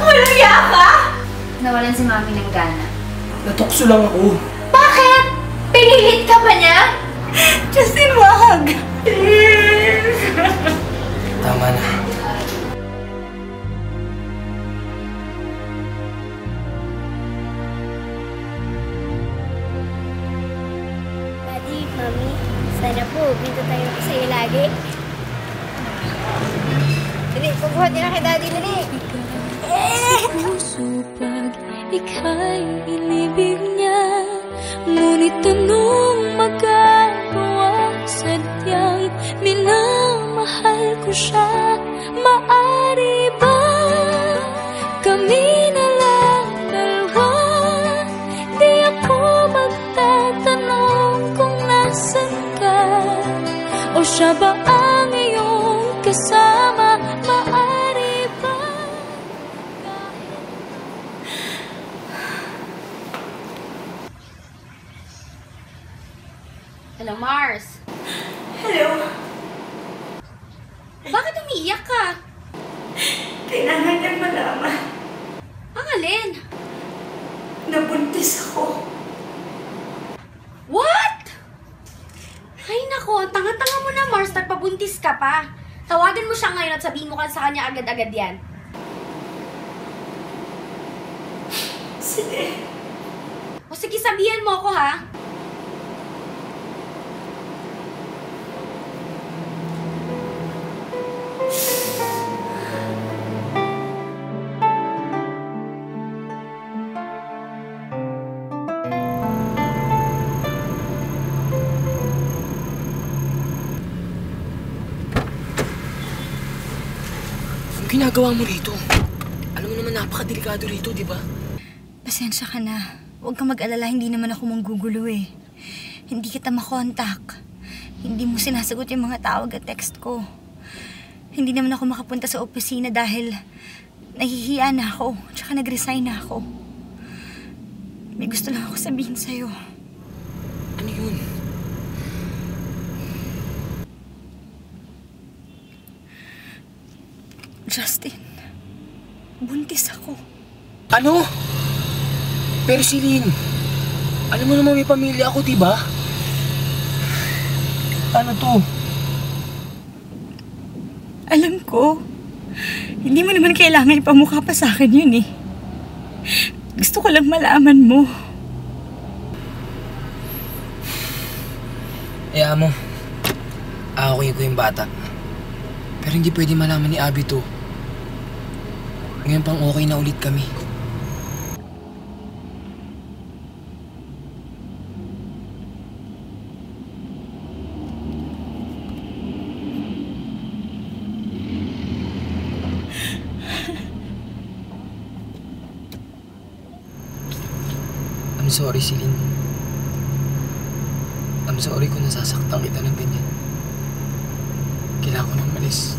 Walang iya ka? Nawalan si Mami ng gana. Natukso lang ako. Bakit? Pinilit ka ba niya? Justin, wag! Please! Tama na. Daddy, Mami, sana po, dito tayo sa'yo lagi. Dali, pagbuhat niya na kay Daddy, dali. Puso pag ika'y inibig niya, ngunit anong magagawa? Sadyang minamahal ko siya. Maari ba kami na lang dalawa? Di ako magtatanong kung nasan ka, o siya ba ang iyong kasama? Maari ba? Hello, Mars. Hello. Bakit umiiyak ka? Kailangan niyang malaman. Ang alin? Nabuntis ako. What? Ay nako, ang tanga-tanga mo na, Mars. Nagpabuntis ka pa. Tawagan mo siya ngayon at sabihin mo sa kanya agad-agad yan. Sige. O sige, sabihan mo ako, ha? Anong ginagawa mo rito? Alam mo naman napakadelikado rito, di ba? Pasensya ka na. Huwag kang mag-alala, hindi naman ako manggugulo eh. Hindi kita makontak. Hindi mo sinasagot yung mga tawag at text ko. Hindi naman ako makapunta sa opisina dahil nahihiya na ako. Tsaka nag-resign na ako. May gusto lang ako sabihin sa'yo. Ano yun? Justin, buntis ako. Ano? Pero Celine, alam mo naman may pamilya ako, di ba? Ano to? Alam ko. Hindi mo naman kailangan ipamukha pa sa akin yun eh. Gusto ko lang malaman mo. Kaya mo, aakuin ko yung bata. Pero hindi pwede malaman ni Abby to. Ngayon pang okay na ulit kami. I'm sorry, Celine. I'm sorry kung nasasaktan kita ng ganyan. Kailangan ko nang malis.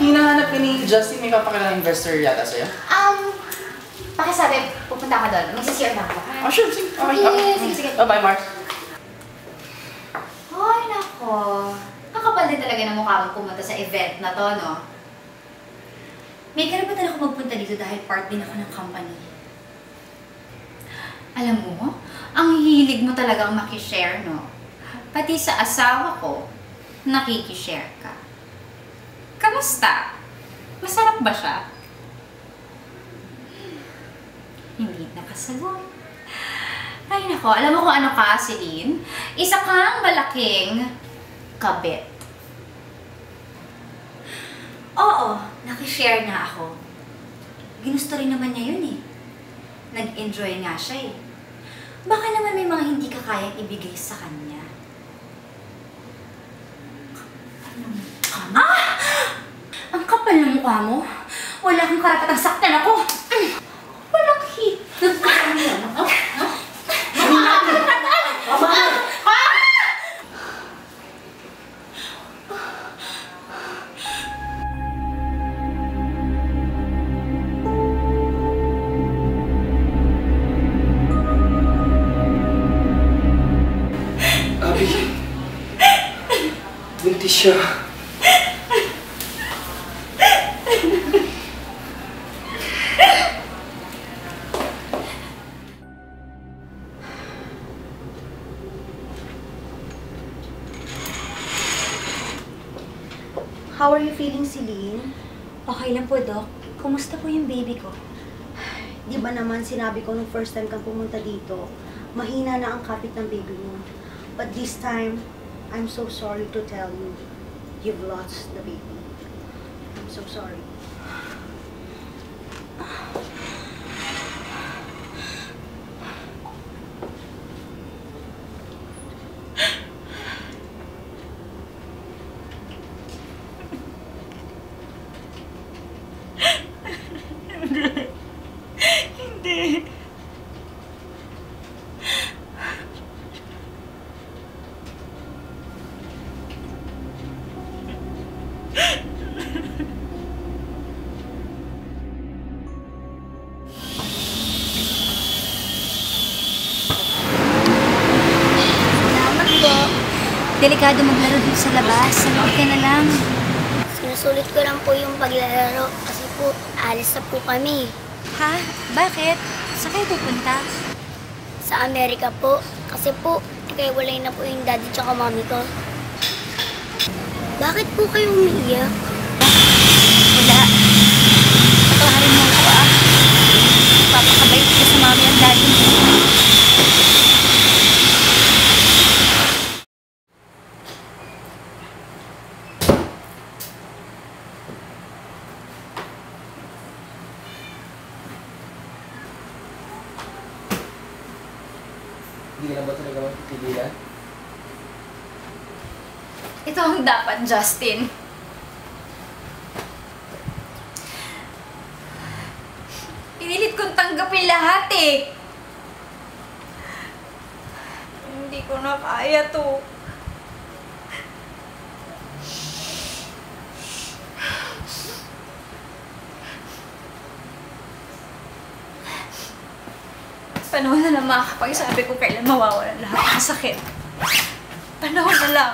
Hinahanap ka ni Justin, may papakilang investor yata sa'yo? Pakisabi, pupunta ka doon. Magsisir na ako. Oh, sure. Sige. Okay. Sige. Bye-bye, Mark. Ay, nako. Kakapal din talaga ng mukha mo pumunta sa event na to, no? May karapatan ako magpunta dito dahil part din ako ng company. Alam mo, ang hilig mo talagang makishare, no? Pati sa asawa ko, nakikishare ka. Kamusta? Masarap ba siya? Hindi nakasagot. Ay nako, alam mo kung ano ka, Celine? Isa kang malaking kabit. Oo, nakishare na ako. Ginusto rin naman niya yun eh. Nag-enjoy nga siya eh. Baka naman may mga hindi ka kayang ibigay sa kanya. Ang kapal ng mukha mo. Wala kang karapatang saktan ako. Wala siya. How are you feeling, Celine? Okay lang po, Doc. Kumusta po yung baby ko? Di ba naman sinabi ko nung first time kang pumunta dito, mahina na ang kapit ng baby mo. But this time, I'm so sorry to tell you, you've lost the baby. I'm so sorry. Hindi. Salamat po. Delikado maglaro dito sa labas. Salamat ka na lang. Sinusulit ko lang po yung paglalaro kasi po, alis na po kami. Ha? Bakit? Saan kayo pupunta? Sa Amerika po. Kasi po, ikaiwalay na po yung daddy tsaka mommy ko. Bakit po kayo umiiyak? Wala. Patawarin mo ako ah. Papakabait ka sa mami ang daddy mo. Hindi ka na ba talaga magpipigilan? Ito ang dapat, Justin. Pinilit kong tanggapin lahat eh. Hindi ko na kaya to. Panahon na lang makakapagsabi ko kailan mawawalan lahat ng sakit. Panahon na lang.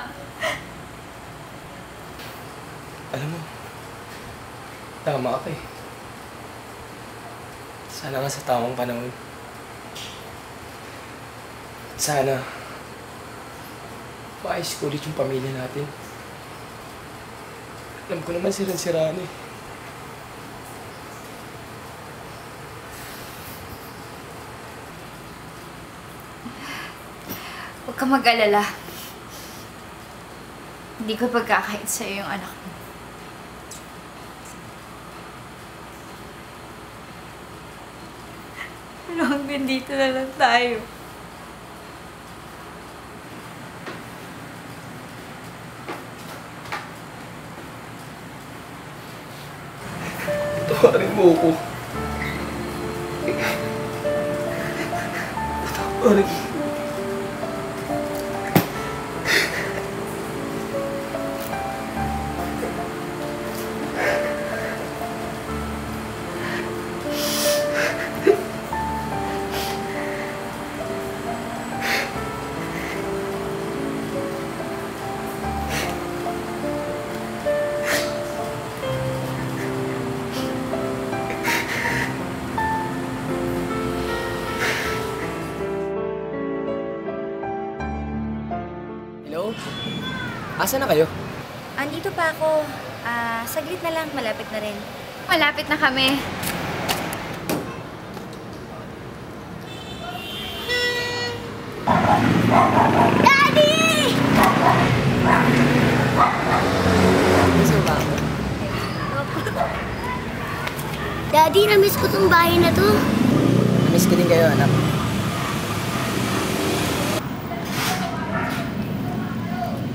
Alam mo, tama ka eh. Sana nga sa tamang panahon. Sana, maayos ko ulit yung pamilya natin. Alam ko naman sirang-siraan eh. Huwag ka mag-alala. Hindi ko pagkakait sa'yo yung anak mo. Pero hanggang dito na lang tayo. Tawarin mo ako. Tawarin mo. Hello? Asa na kayo? Andito pa ako. Saglit na lang. Malapit na rin. Malapit na kami. Daddy! Gusto ba ako? Daddy, namiss ko tong bahay na to. Namiss ko din kayo, anak.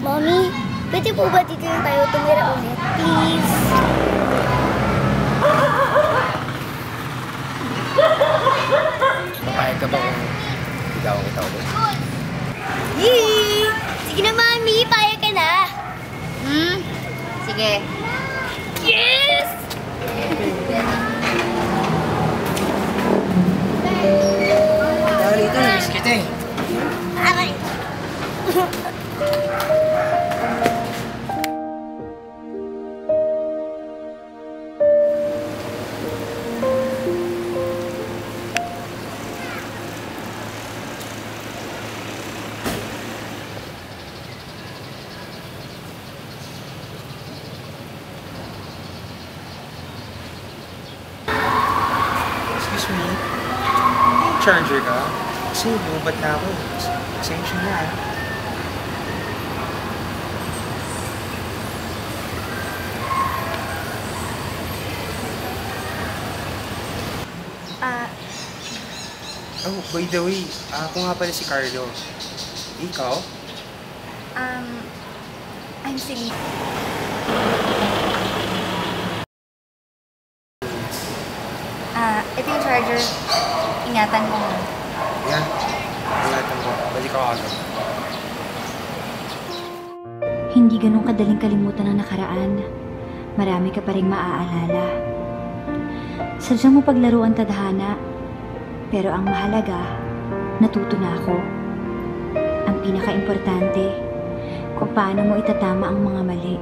Mommy, pwede po ba dito na tayo tumira ulit? Please. Papayag ka ba kung ligawan kita ulit? Yee! Sige na, Mami. Payag ka na. Sige. Yes! Tara rito, namiss kita eh. Aray! charger ka? Kasi bubat na ako. Pasensya na ah. Oh, by the way, ako nga pala si Carlo. Ikaw? I'm Celine. Ito yung charger. Ingatan mo. Yan. Ingatan mo. Balik ako agad. Hindi ganun kadaling kalimutan ang nakaraan. Marami ka pa rin maaalala. Sadyang mo paglaro ang tadhana. Pero ang mahalaga, natuto na ako. Ang pinaka-importante, kung paano mo itatama ang mga mali.